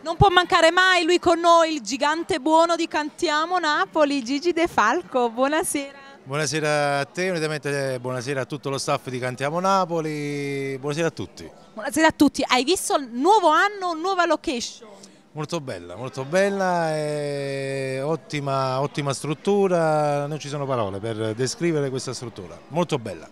Non può mancare mai lui con noi, il gigante buono di Cantiamo Napoli, Gigi De Falco, buonasera. Buonasera a te, unitamente buonasera a tutto lo staff di Cantiamo Napoli, buonasera a tutti. Buonasera a tutti, hai visto il nuovo anno, nuova location? Molto bella e ottima struttura, non ci sono parole per descrivere questa struttura, molto bella.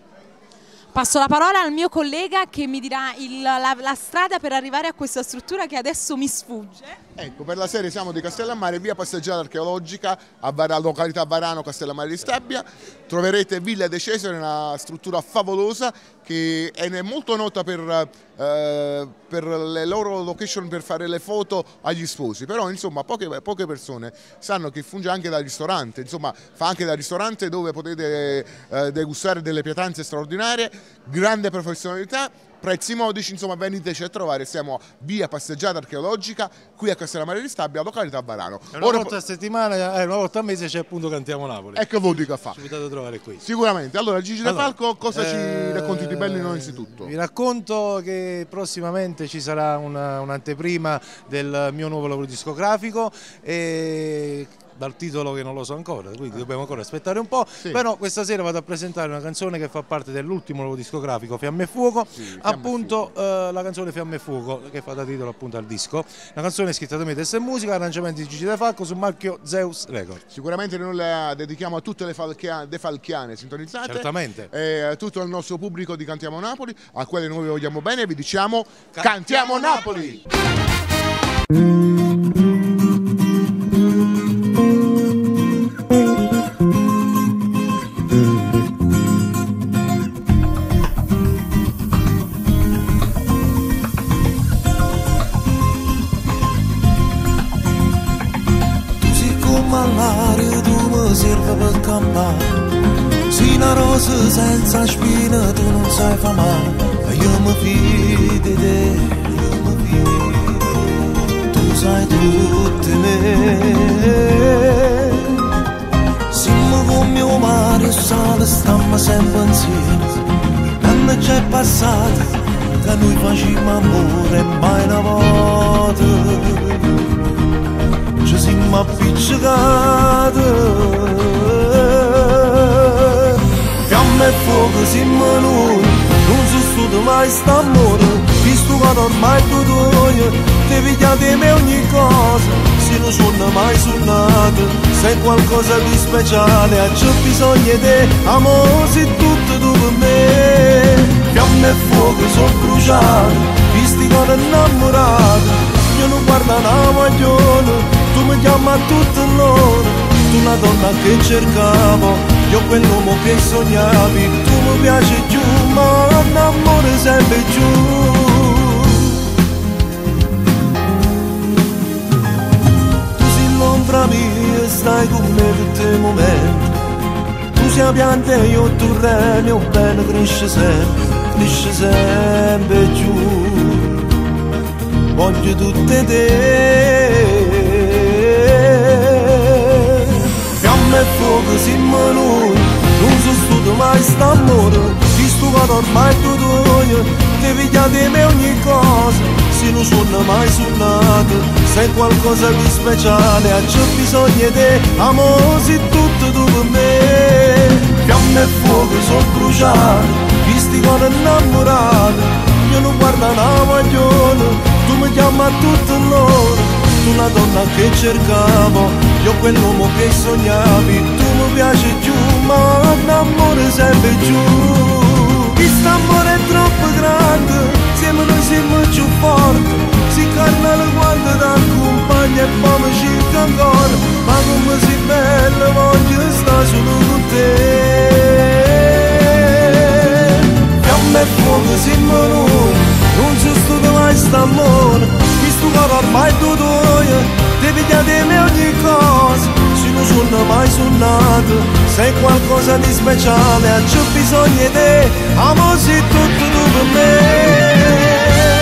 Passo la parola al mio collega che mi dirà la strada per arrivare a questa struttura che adesso mi sfugge. Ecco, per la serie siamo di Castellammare, via passeggiata archeologica a località Varano, Castellammare di Stabia. Troverete Villa De Cesare, una struttura favolosa che è molto nota per le loro location per fare le foto agli sposi, però insomma poche persone sanno che funge anche da ristorante, insomma fa anche da ristorante dove potete degustare delle pietanze straordinarie, grande professionalità, prezzi modici, insomma veniteci a trovare, siamo via passeggiata archeologica qui a Castellammare di Stabia, località Varano. Una volta a settimana, una volta a mese c'è appunto Cantiamo Napoli. Ecco voi dico a fa. Ci potete trovare qui. Sicuramente. Allora Gigi De Falco, cosa ci racconti di bello innanzitutto? Vi racconto che prossimamente ci sarà un'anteprima del mio nuovo lavoro discografico e dal titolo che non lo so ancora, quindi dobbiamo ancora aspettare un po', sì. Però questa sera vado a presentare una canzone che fa parte dell'ultimo lavoro discografico, Fiamme e Fuoco, sì, appunto la canzone Fiamme e Fuoco che fa da titolo appunto al disco, una canzone scritta da me, testa e musica, arrangiamenti di Gigi De Falco sul marchio Zeus Records. Sicuramente noi la dedichiamo a tutte le defalchiane sintonizzate, certamente, e a tutto il nostro pubblico di Cantiamo Napoli, a quale noi vogliamo bene e vi diciamo Cantiamo Napoli! L'aria tu mi serve per campare, sei una rosa senza spina, tu non sai fa male, e io mi fido di te, tu sai tutto di me. Siamo con mio mare, sale, stiamo sempre insieme, l'anno già è passato, che noi facciamo amore mai una volta. Ci siamo appiccicati, fiamme e fuoco siamo noi, non si studia mai st'amore, visto che ormai tu ti pigliate me ogni cosa, se non sono mai suonato, sei qualcosa di speciale, a c'è bisogno di te, amore sei tutto tu per me, fiamme e fuoco sono bruciati, visti che sono innamorato, io non guardo una maglione, tu mi chiami a tutto l'ora, tu una donna che cercavo, io quell'uomo che sognavi, tu mi piaci più, ma l'amore sempre giù. Tu sei l'ombra mia, stai con me tutti i momenti, tu sei la pianta e io il terreno, bene cresce sempre giù, voglio tutte te. Fiamme e fuoco siamo noi, non si studia mai st'amore, visto che ormai tu ti pigliate me ogni cosa, se non sono mai suonato, sei qualcosa di speciale, a c'è bisogno di te, amore sei tutto tu per me. Fiamme e fuoco sono bruciati, visti che sono innamorato, io non guardo una maglione, tu mi chiami a tutto l'ora, tu una donna che cercavo, io quell'uomo che sognavi, tu mi piaci più, ma l'amore sempre giù. Quest'amore è troppo grande, siamo noi siamo più forti, si carna le guante da compagno e poi mi cerca ancora, ma come sei bella voglio stare solo con te. Fiamme e fuoco siamo noi, non si studia mai st'amore, visto che ormai tu ti pigliate me ogni cosa, se non sono mai suonato, sei qualcosa di speciale, c'è bisogno di te, amore sei tutto tu per me.